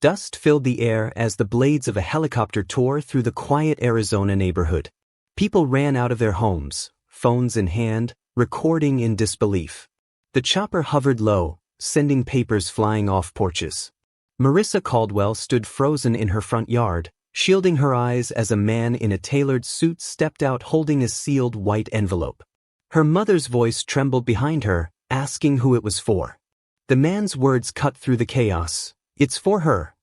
Dust filled the air as the blades of a helicopter tore through the quiet Arizona neighborhood. People ran out of their homes, phones in hand, recording in disbelief. The chopper hovered low, sending papers flying off porches. Marissa Caldwell stood frozen in her front yard, shielding her eyes as a man in a tailored suit stepped out holding a sealed white envelope. Her mother's voice trembled behind her, asking who it was for. The man's words cut through the chaos. "It's for her."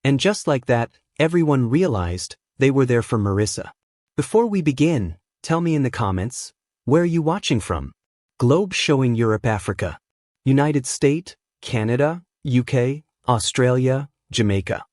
And just like that, everyone realized they were there for Marissa. Before we begin, tell me in the comments, where are you watching from? Globe showing Europe, Africa, United States, Canada, UK, Australia, Jamaica.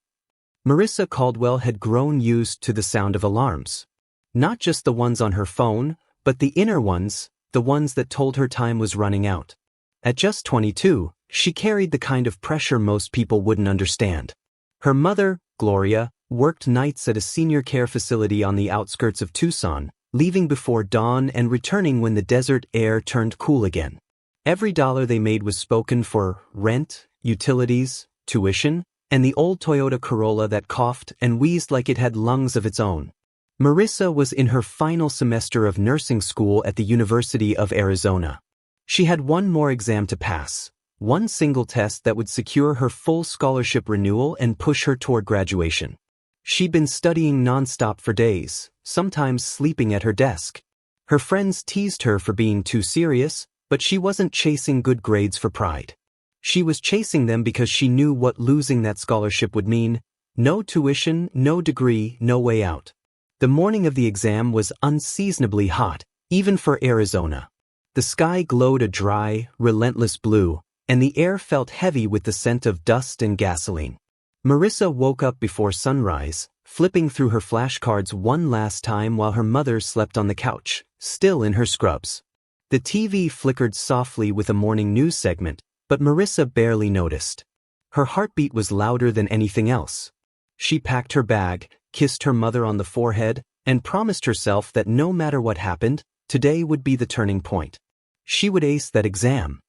Marissa Caldwell had grown used to the sound of alarms. Not just the ones on her phone, but the inner ones, the ones that told her time was running out. At just 22, she carried the kind of pressure most people wouldn't understand. Her mother, Gloria, worked nights at a senior care facility on the outskirts of Tucson, leaving before dawn and returning when the desert air turned cool again. Every dollar they made was spoken for rent, utilities, tuition, and the old Toyota Corolla that coughed and wheezed like it had lungs of its own. Marissa was in her final semester of nursing school at the University of Arizona. She had one more exam to pass, one single test that would secure her full scholarship renewal and push her toward graduation. She'd been studying nonstop for days, sometimes sleeping at her desk. Her friends teased her for being too serious, but she wasn't chasing good grades for pride. She was chasing them because she knew what losing that scholarship would mean: no tuition, no degree, no way out. The morning of the exam was unseasonably hot, even for Arizona. The sky glowed a dry, relentless blue, and the air felt heavy with the scent of dust and gasoline. Marissa woke up before sunrise, flipping through her flashcards one last time while her mother slept on the couch, still in her scrubs. The TV flickered softly with a morning news segment, but Marissa barely noticed. Her heartbeat was louder than anything else. She packed her bag, kissed her mother on the forehead, and promised herself that no matter what happened, today would be the turning point. She would ace that exam.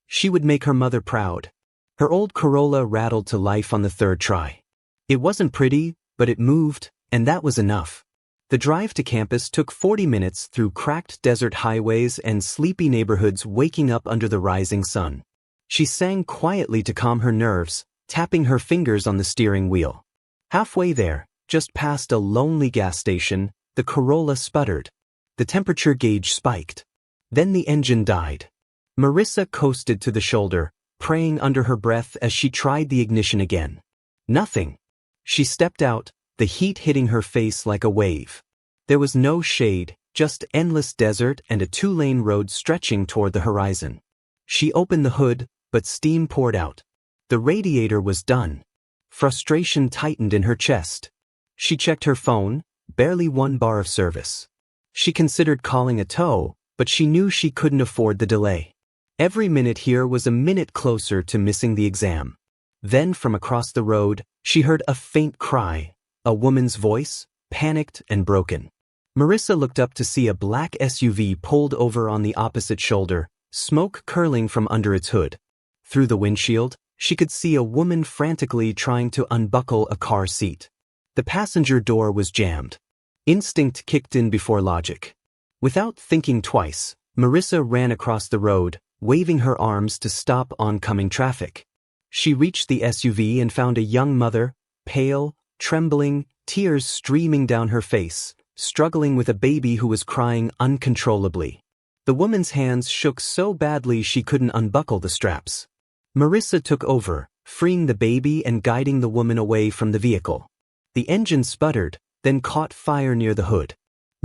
She would make her mother proud. Her old Corolla rattled to life on the third try. It wasn't pretty, but it moved, and that was enough. The drive to campus took 40 minutes through cracked desert highways and sleepy neighborhoods waking up under the rising sun. She sang quietly to calm her nerves, tapping her fingers on the steering wheel. Halfway there, just past a lonely gas station, the Corolla sputtered. The temperature gauge spiked. Then the engine died. Marissa coasted to the shoulder, praying under her breath as she tried the ignition again. Nothing. She stepped out, the heat hitting her face like a wave. There was no shade, just endless desert and a two-lane road stretching toward the horizon. She opened the hood, but steam poured out. The radiator was done. Frustration tightened in her chest. She checked her phone, barely 1 bar of service. She considered calling a tow, but she knew she couldn't afford the delay. Every minute here was a minute closer to missing the exam. Then from across the road, she heard a faint cry, a woman's voice, panicked and broken. Marissa looked up to see a black SUV pulled over on the opposite shoulder, smoke curling from under its hood. Through the windshield, she could see a woman frantically trying to unbuckle a car seat. The passenger door was jammed. Instinct kicked in before logic. Without thinking twice, Marissa ran across the road, waving her arms to stop oncoming traffic. She reached the SUV and found a young mother, pale, trembling, tears streaming down her face, struggling with a baby who was crying uncontrollably. The woman's hands shook so badly she couldn't unbuckle the straps. Marissa took over, freeing the baby and guiding the woman away from the vehicle. The engine sputtered, then caught fire near the hood.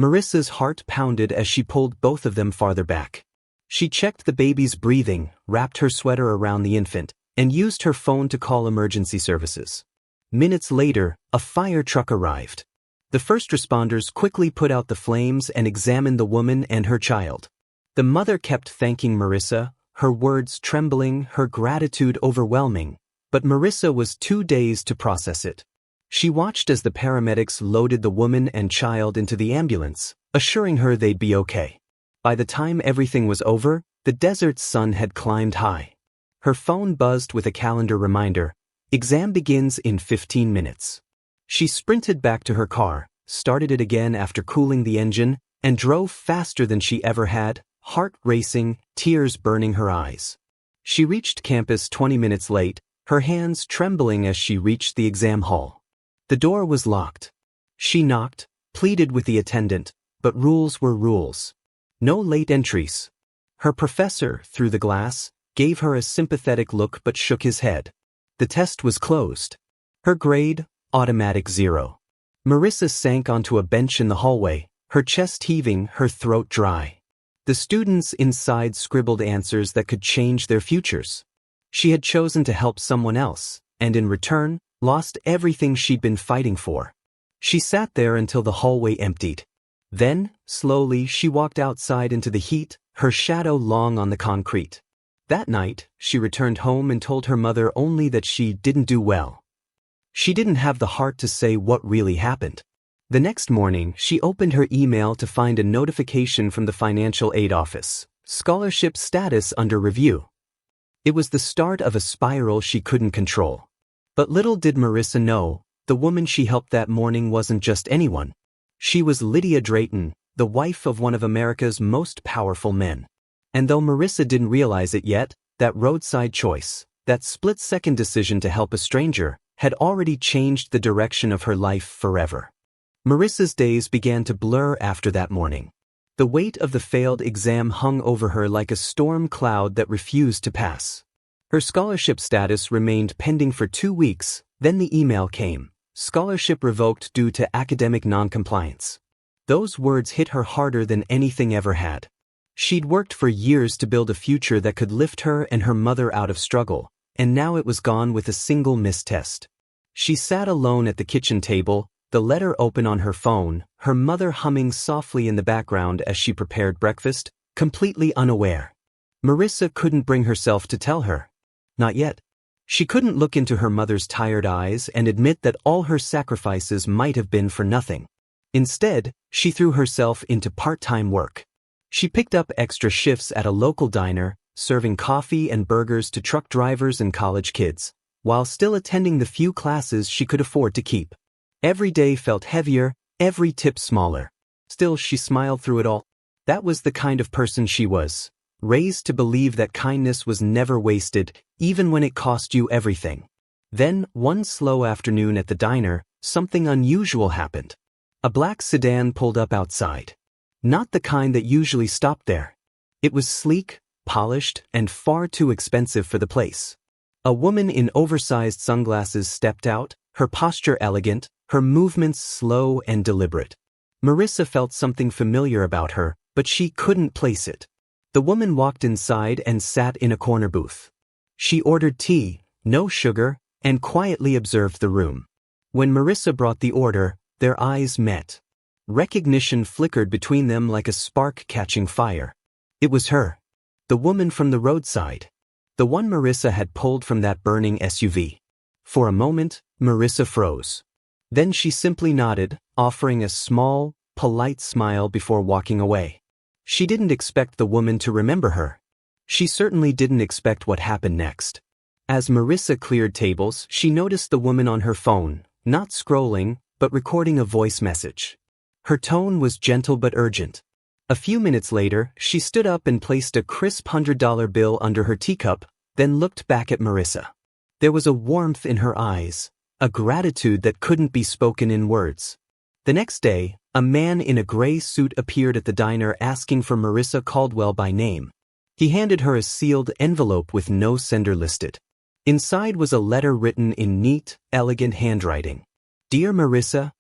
Marissa's heart pounded as she pulled both of them farther back. She checked the baby's breathing, wrapped her sweater around the infant, and used her phone to call emergency services. Minutes later, a fire truck arrived. The first responders quickly put out the flames and examined the woman and her child. The mother kept thanking Marissa, her words trembling, her gratitude overwhelming, but Marissa was too dazed to process it. She watched as the paramedics loaded the woman and child into the ambulance, assuring her they'd be okay. By the time everything was over, the desert sun had climbed high. Her phone buzzed with a calendar reminder. Exam begins in 15 minutes. She sprinted back to her car, started it again after cooling the engine, and drove faster than she ever had, heart racing, tears burning her eyes. She reached campus 20 minutes late, her hands trembling as she reached the exam hall. The door was locked. She knocked, pleaded with the attendant, but rules were rules. No late entries. Her professor, through the glass, gave her a sympathetic look but shook his head. The test was closed. Her grade, automatic 0. Marissa sank onto a bench in the hallway, her chest heaving, her throat dry. The students inside scribbled answers that could change their futures. She had chosen to help someone else, and in return, lost everything she'd been fighting for. She sat there until the hallway emptied. Then, slowly, she walked outside into the heat, her shadow long on the concrete. That night, she returned home and told her mother only that she didn't do well. She didn't have the heart to say what really happened. The next morning, she opened her email to find a notification from the financial aid office. Scholarship status under review. It was the start of a spiral she couldn't control. But little did Marissa know, the woman she helped that morning wasn't just anyone. She was Lydia Drayton, the wife of one of America's most powerful men. And though Marissa didn't realize it yet, that roadside choice, that split-second decision to help a stranger, had already changed the direction of her life forever. Marissa's days began to blur after that morning. The weight of the failed exam hung over her like a storm cloud that refused to pass. Her scholarship status remained pending for 2 weeks, then the email came. Scholarship revoked due to academic noncompliance. Those words hit her harder than anything ever had. She'd worked for years to build a future that could lift her and her mother out of struggle, and now it was gone with a single missed test. She sat alone at the kitchen table, the letter open on her phone, her mother humming softly in the background as she prepared breakfast, completely unaware. Marissa couldn't bring herself to tell her. Not yet. She couldn't look into her mother's tired eyes and admit that all her sacrifices might have been for nothing. Instead, she threw herself into part-time work. She picked up extra shifts at a local diner, serving coffee and burgers to truck drivers and college kids, while still attending the few classes she could afford to keep. Every day felt heavier, every tip smaller. Still, she smiled through it all. That was the kind of person she was, raised to believe that kindness was never wasted, even when it cost you everything. Then, one slow afternoon at the diner, something unusual happened. A black sedan pulled up outside. Not the kind that usually stopped there. It was sleek, polished, and far too expensive for the place. A woman in oversized sunglasses stepped out, her posture elegant, her movements slow and deliberate. Marissa felt something familiar about her, but she couldn't place it. The woman walked inside and sat in a corner booth. She ordered tea, no sugar, and quietly observed the room. When Marissa brought the order, their eyes met. Recognition flickered between them like a spark catching fire. It was her. The woman from the roadside. The one Marissa had pulled from that burning SUV. For a moment, Marissa froze. Then she simply nodded, offering a small, polite smile before walking away. She didn't expect the woman to remember her. She certainly didn't expect what happened next. As Marissa cleared tables, she noticed the woman on her phone, not scrolling, but recording a voice message. Her tone was gentle but urgent. A few minutes later, she stood up and placed a crisp $100 bill under her teacup, then looked back at Marissa. There was a warmth in her eyes, a gratitude that couldn't be spoken in words. The next day, a man in a gray suit appeared at the diner asking for Marissa Caldwell by name. He handed her a sealed envelope with no sender listed. Inside was a letter written in neat, elegant handwriting. Dear Marissa,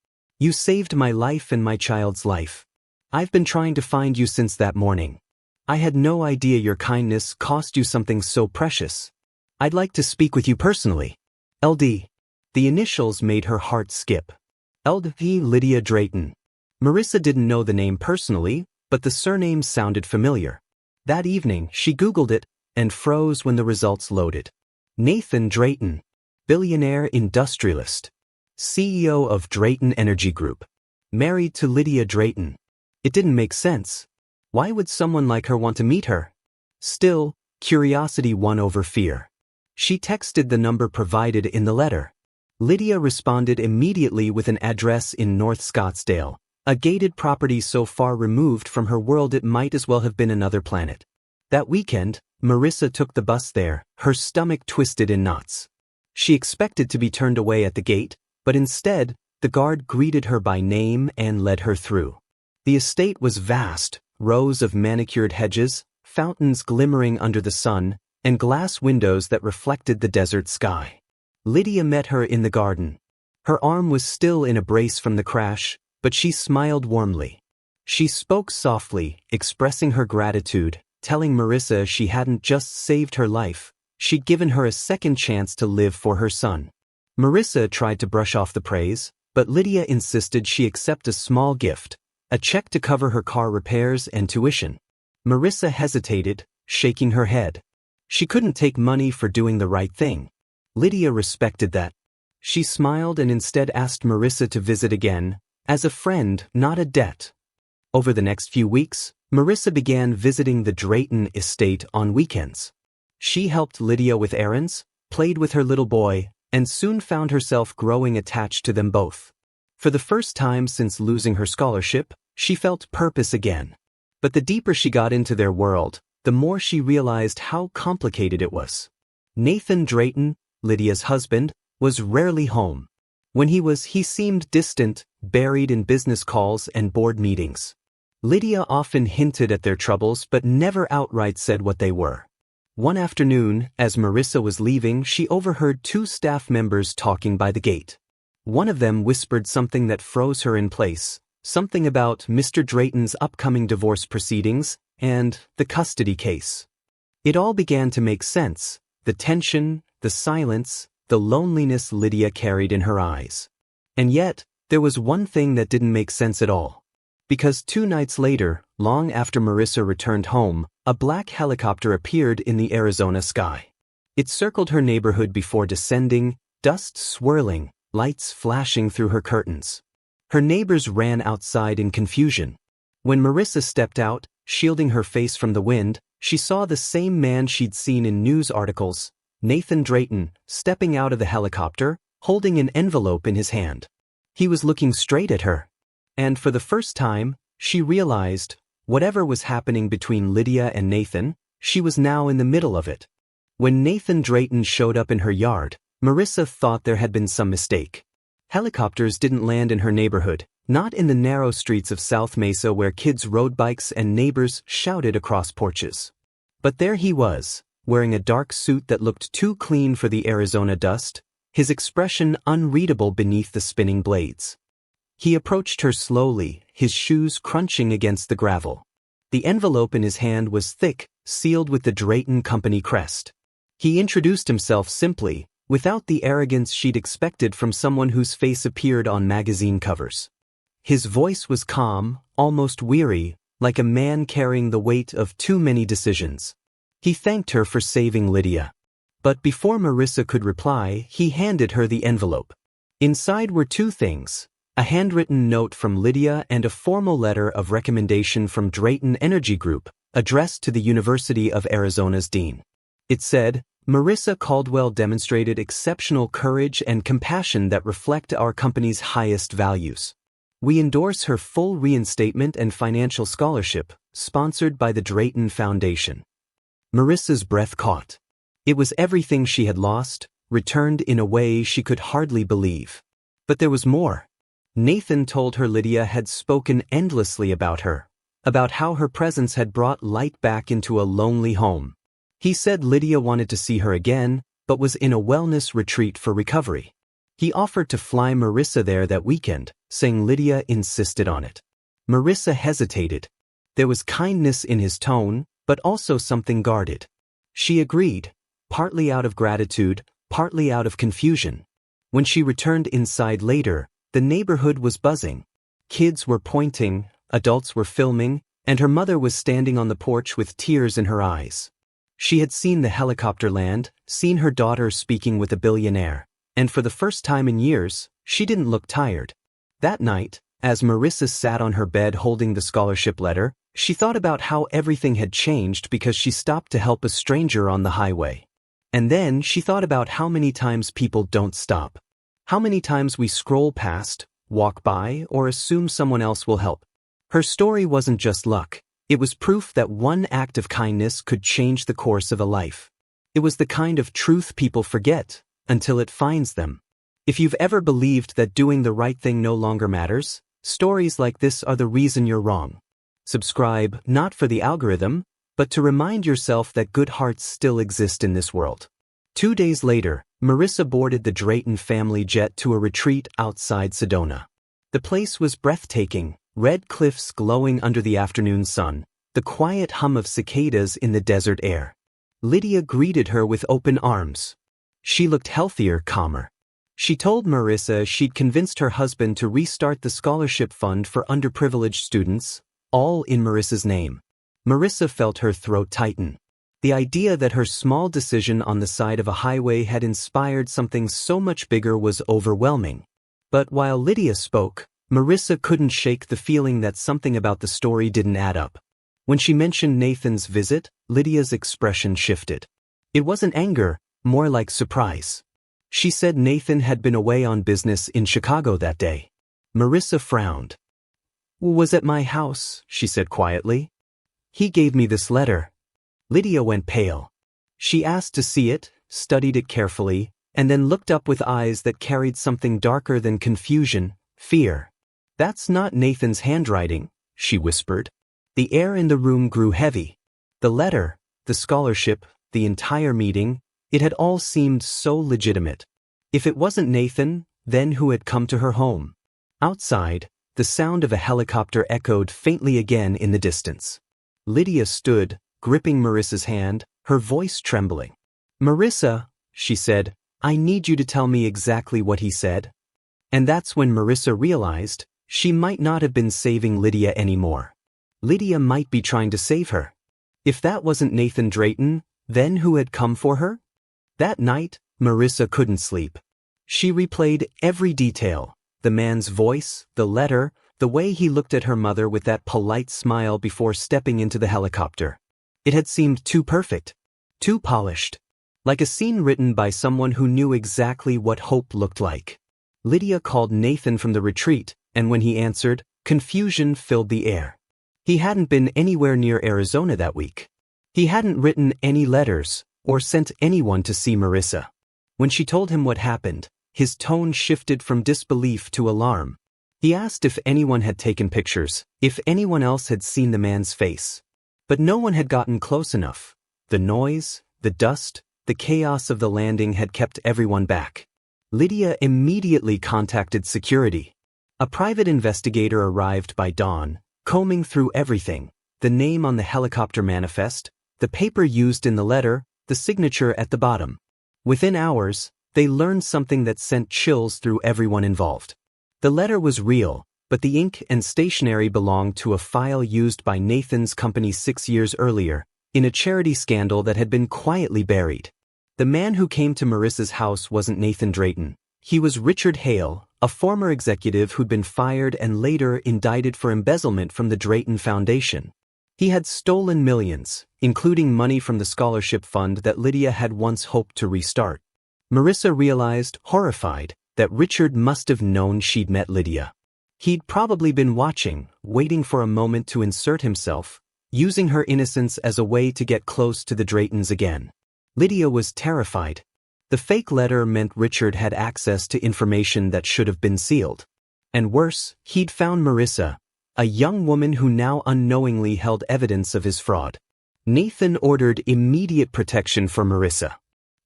you saved my life and my child's life. I've been trying to find you since that morning. I had no idea your kindness cost you something so precious. I'd like to speak with you personally. LD. The initials made her heart skip. LD Lydia Drayton. Marissa didn't know the name personally, but the surname sounded familiar. That evening, she Googled it and froze when the results loaded. Nathan Drayton, billionaire industrialist, CEO of Drayton Energy Group, married to Lydia Drayton. It didn't make sense. Why would someone like her want to meet her? Still, curiosity won over fear. She texted the number provided in the letter. Lydia responded immediately with an address in North Scottsdale, a gated property so far removed from her world it might as well have been another planet. That weekend, Marissa took the bus there, her stomach twisted in knots. She expected to be turned away at the gate, but instead, the guard greeted her by name and led her through. The estate was vast, rows of manicured hedges, fountains glimmering under the sun, and glass windows that reflected the desert sky. Lydia met her in the garden. Her arm was still in a brace from the crash, but she smiled warmly. She spoke softly, expressing her gratitude, telling Marissa she hadn't just saved her life, she'd given her a second chance to live for her son. Marissa tried to brush off the praise, but Lydia insisted she accept a small gift, a check to cover her car repairs and tuition. Marissa hesitated, shaking her head. She couldn't take money for doing the right thing. Lydia respected that. She smiled and instead asked Marissa to visit again, as a friend, not a debt. Over the next few weeks, Marissa began visiting the Drayton estate on weekends. She helped Lydia with errands, played with her little boy, and soon found herself growing attached to them both. For the first time since losing her scholarship, she felt purpose again. But the deeper she got into their world, the more she realized how complicated it was. Nathan Drayton, Lydia's husband, was rarely home. When he seemed distant, buried in business calls and board meetings. Lydia often hinted at their troubles but never outright said what they were. One afternoon, as Marissa was leaving, she overheard two staff members talking by the gate. One of them whispered something that froze her in place, something about Mr. Drayton's upcoming divorce proceedings and the custody case. It all began to make sense, the tension, the silence, the loneliness Lydia carried in her eyes. And yet, there was one thing that didn't make sense at all. Because 2 nights later, long after Marissa returned home, a black helicopter appeared in the Arizona sky. It circled her neighborhood before descending, dust swirling, lights flashing through her curtains. Her neighbors ran outside in confusion. When Marissa stepped out, shielding her face from the wind, she saw the same man she'd seen in news articles, Nathan Drayton, stepping out of the helicopter, holding an envelope in his hand. He was looking straight at her. And for the first time, she realized, whatever was happening between Lydia and Nathan, she was now in the middle of it. When Nathan Drayton showed up in her yard, Marissa thought there had been some mistake. Helicopters didn't land in her neighborhood, not in the narrow streets of South Mesa where kids rode bikes and neighbors shouted across porches. But there he was, wearing a dark suit that looked too clean for the Arizona dust, his expression unreadable beneath the spinning blades. He approached her slowly, his shoes crunching against the gravel. The envelope in his hand was thick, sealed with the Drayton Company crest. He introduced himself simply, without the arrogance she'd expected from someone whose face appeared on magazine covers. His voice was calm, almost weary, like a man carrying the weight of too many decisions. He thanked her for saving Lydia. But before Marissa could reply, he handed her the envelope. Inside were 2 things, a handwritten note from Lydia and a formal letter of recommendation from Drayton Energy Group, addressed to the University of Arizona's dean. It said, Marissa Caldwell demonstrated exceptional courage and compassion that reflect our company's highest values. We endorse her full reinstatement and financial scholarship, sponsored by the Drayton Foundation. Marissa's breath caught. It was everything she had lost, returned in a way she could hardly believe. But there was more. Nathan told her Lydia had spoken endlessly about her, about how her presence had brought light back into a lonely home. He said Lydia wanted to see her again, but was in a wellness retreat for recovery. He offered to fly Marissa there that weekend, saying Lydia insisted on it. Marissa hesitated. There was kindness in his tone, but also something guarded. She agreed, partly out of gratitude, partly out of confusion. When she returned inside later, the neighborhood was buzzing. Kids were pointing, adults were filming, and her mother was standing on the porch with tears in her eyes. She had seen the helicopter land, seen her daughter speaking with a billionaire, and for the first time in years, she didn't look tired. That night, as Marissa sat on her bed holding the scholarship letter, she thought about how everything had changed because she stopped to help a stranger on the highway. And then she thought about how many times people don't stop. How many times we scroll past, walk by, or assume someone else will help. Her story wasn't just luck. It was proof that one act of kindness could change the course of a life. It was the kind of truth people forget until it finds them. If you've ever believed that doing the right thing no longer matters, stories like this are the reason you're wrong. Subscribe, not for the algorithm, but to remind yourself that good hearts still exist in this world. 2 days later, Marissa boarded the Drayton family jet to a retreat outside Sedona. The place was breathtaking, red cliffs glowing under the afternoon sun, the quiet hum of cicadas in the desert air. Lydia greeted her with open arms. She looked healthier, calmer. She told Marissa she'd convinced her husband to restart the scholarship fund for underprivileged students, all in Marissa's name. Marissa felt her throat tighten. The idea that her small decision on the side of a highway had inspired something so much bigger was overwhelming. But while Lydia spoke, Marissa couldn't shake the feeling that something about the story didn't add up. When she mentioned Nathan's visit, Lydia's expression shifted. It wasn't anger, more like surprise. She said Nathan had been away on business in Chicago that day. Marissa frowned. "Was at my house," she said quietly. "He gave me this letter." Lydia went pale. She asked to see it, studied it carefully, and then looked up with eyes that carried something darker than confusion, fear. "That's not Nathan's handwriting," she whispered. The air in the room grew heavy. The letter, the scholarship, the entire meeting, it had all seemed so legitimate. If it wasn't Nathan, then who had come to her home? Outside, the sound of a helicopter echoed faintly again in the distance. Lydia stood, gripping Marissa's hand, her voice trembling. "Marissa," she said, "I need you to tell me exactly what he said." And that's when Marissa realized she might not have been saving Lydia anymore. Lydia might be trying to save her. If that wasn't Nathan Drayton, then who had come for her? That night, Marissa couldn't sleep. She replayed every detail, the man's voice, the letter, the way he looked at her mother with that polite smile before stepping into the helicopter. It had seemed too perfect, too polished, like a scene written by someone who knew exactly what hope looked like. Lydia called Nathan from the retreat, and when he answered, confusion filled the air. He hadn't been anywhere near Arizona that week. He hadn't written any letters or sent anyone to see Marissa. When she told him what happened, his tone shifted from disbelief to alarm. He asked if anyone had taken pictures, if anyone else had seen the man's face. But no one had gotten close enough. The noise, the dust, the chaos of the landing had kept everyone back. Lydia immediately contacted security. A private investigator arrived by dawn, combing through everything, the name on the helicopter manifest, the paper used in the letter, the signature at the bottom. Within hours, they learned something that sent chills through everyone involved. The letter was real, but the ink and stationery belonged to a file used by Nathan's company 6 years earlier, in a charity scandal that had been quietly buried. The man who came to Marissa's house wasn't Nathan Drayton. He was Richard Hale, a former executive who'd been fired and later indicted for embezzlement from the Drayton Foundation. He had stolen millions, including money from the scholarship fund that Lydia had once hoped to restart. Marissa realized, horrified, that Richard must have known she'd met Lydia. He'd probably been watching, waiting for a moment to insert himself, using her innocence as a way to get close to the Draytons again. Lydia was terrified. The fake letter meant Richard had access to information that should have been sealed. And worse, he'd found Marissa, a young woman who now unknowingly held evidence of his fraud. Nathan ordered immediate protection for Marissa.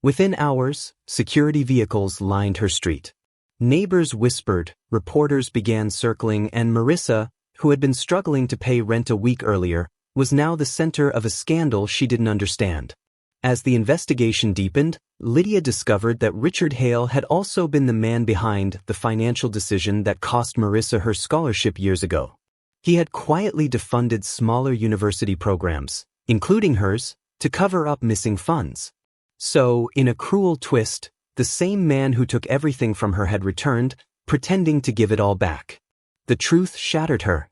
Within hours, security vehicles lined her street. Neighbors whispered, reporters began circling, and Marissa, who had been struggling to pay rent a week earlier, was now the center of a scandal she didn't understand. As the investigation deepened, Lydia discovered that Richard Hale had also been the man behind the financial decision that cost Marissa her scholarship years ago. He had quietly defunded smaller university programs, including hers, to cover up missing funds. So, in a cruel twist, the same man who took everything from her had returned, pretending to give it all back. The truth shattered her.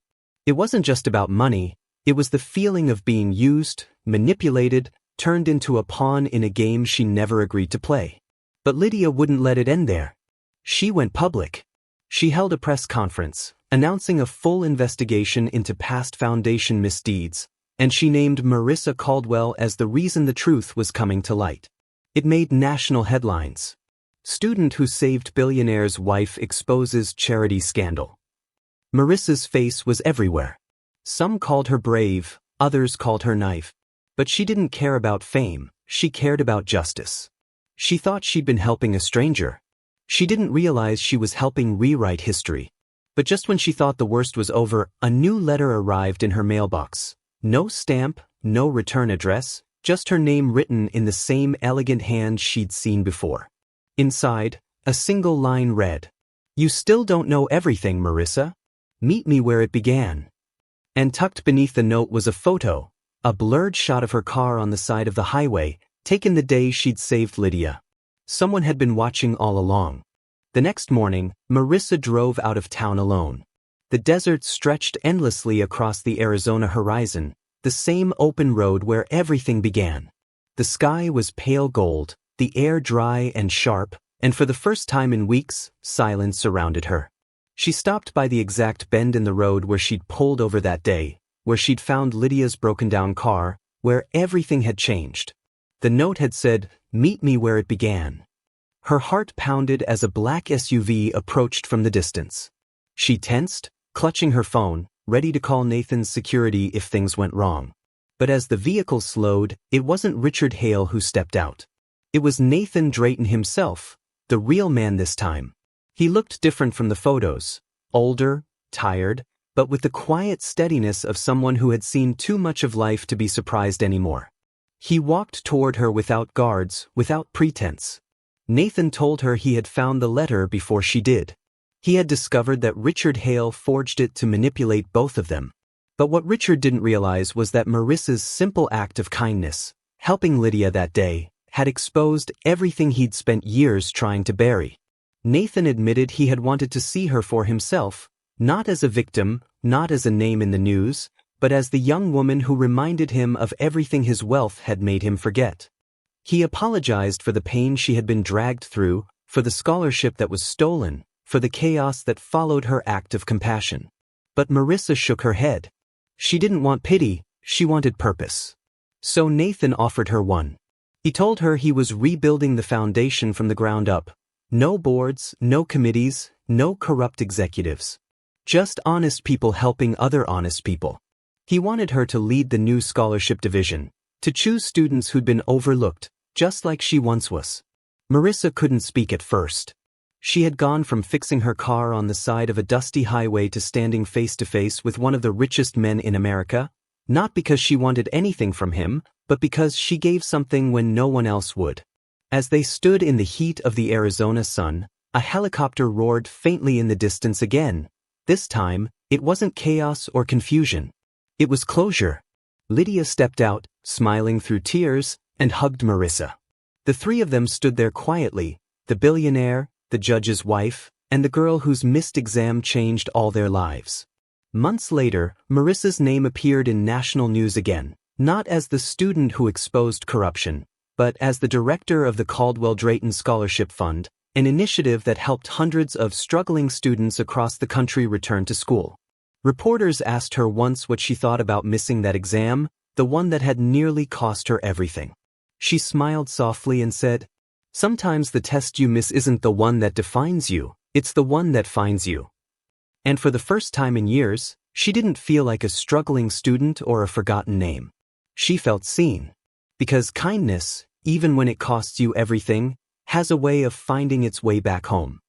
It wasn't just about money, it was the feeling of being used, manipulated, turned into a pawn in a game she never agreed to play. But Lydia wouldn't let it end there. She went public. She held a press conference, announcing a full investigation into past foundation misdeeds, and she named Marissa Caldwell as the reason the truth was coming to light. It made national headlines. Student who saved billionaire's wife exposes charity scandal. Marissa's face was everywhere. Some called her brave, others called her naive. But she didn't care about fame, she cared about justice. She thought she'd been helping a stranger. She didn't realize she was helping rewrite history. But just when she thought the worst was over, a new letter arrived in her mailbox. No stamp, no return address, just her name written in the same elegant hand she'd seen before. Inside, a single line read, "You still don't know everything, Marissa. Meet me where it began." And tucked beneath the note was a photo, a blurred shot of her car on the side of the highway, taken the day she'd saved Lydia. Someone had been watching all along. The next morning, Marissa drove out of town alone. The desert stretched endlessly across the Arizona horizon, the same open road where everything began. The sky was pale gold, the air dry and sharp, and for the first time in weeks, silence surrounded her. She stopped by the exact bend in the road where she'd pulled over that day, where she'd found Lydia's broken-down car, where everything had changed. The note had said, "Meet me where it began." Her heart pounded as a black SUV approached from the distance. She tensed, clutching her phone, ready to call Nathan's security if things went wrong. But as the vehicle slowed, it wasn't Richard Hale who stepped out. It was Nathan Drayton himself, the real man this time. He looked different from the photos, older, tired, but with the quiet steadiness of someone who had seen too much of life to be surprised anymore. He walked toward her without guards, without pretense. Nathan told her he had found the letter before she did. He had discovered that Richard Hale forged it to manipulate both of them. But what Richard didn't realize was that Marissa's simple act of kindness, helping Lydia that day, had exposed everything he'd spent years trying to bury. Nathan admitted he had wanted to see her for himself, not as a victim, not as a name in the news, but as the young woman who reminded him of everything his wealth had made him forget. He apologized for the pain she had been dragged through, for the scholarship that was stolen, for the chaos that followed her act of compassion. But Marissa shook her head. She didn't want pity, she wanted purpose. So Nathan offered her one. He told her he was rebuilding the foundation from the ground up. No boards, no committees, no corrupt executives. Just honest people helping other honest people. He wanted her to lead the new scholarship division, to choose students who'd been overlooked, just like she once was. Marissa couldn't speak at first. She had gone from fixing her car on the side of a dusty highway to standing face to face with one of the richest men in America, not because she wanted anything from him, but because she gave something when no one else would. As they stood in the heat of the Arizona sun, a helicopter roared faintly in the distance again. This time, it wasn't chaos or confusion. It was closure. Lydia stepped out, smiling through tears, and hugged Marissa. The three of them stood there quietly, the billionaire, the judge's wife, and the girl whose missed exam changed all their lives. Months later, Marissa's name appeared in national news again, not as the student who exposed corruption, but as the director of the Caldwell Drayton Scholarship Fund, an initiative that helped hundreds of struggling students across the country return to school. Reporters asked her once what she thought about missing that exam, the one that had nearly cost her everything. She smiled softly and said, "Sometimes the test you miss isn't the one that defines you, it's the one that finds you." And for the first time in years, she didn't feel like a struggling student or a forgotten name. She felt seen. Because kindness, even when it costs you everything, has a way of finding its way back home.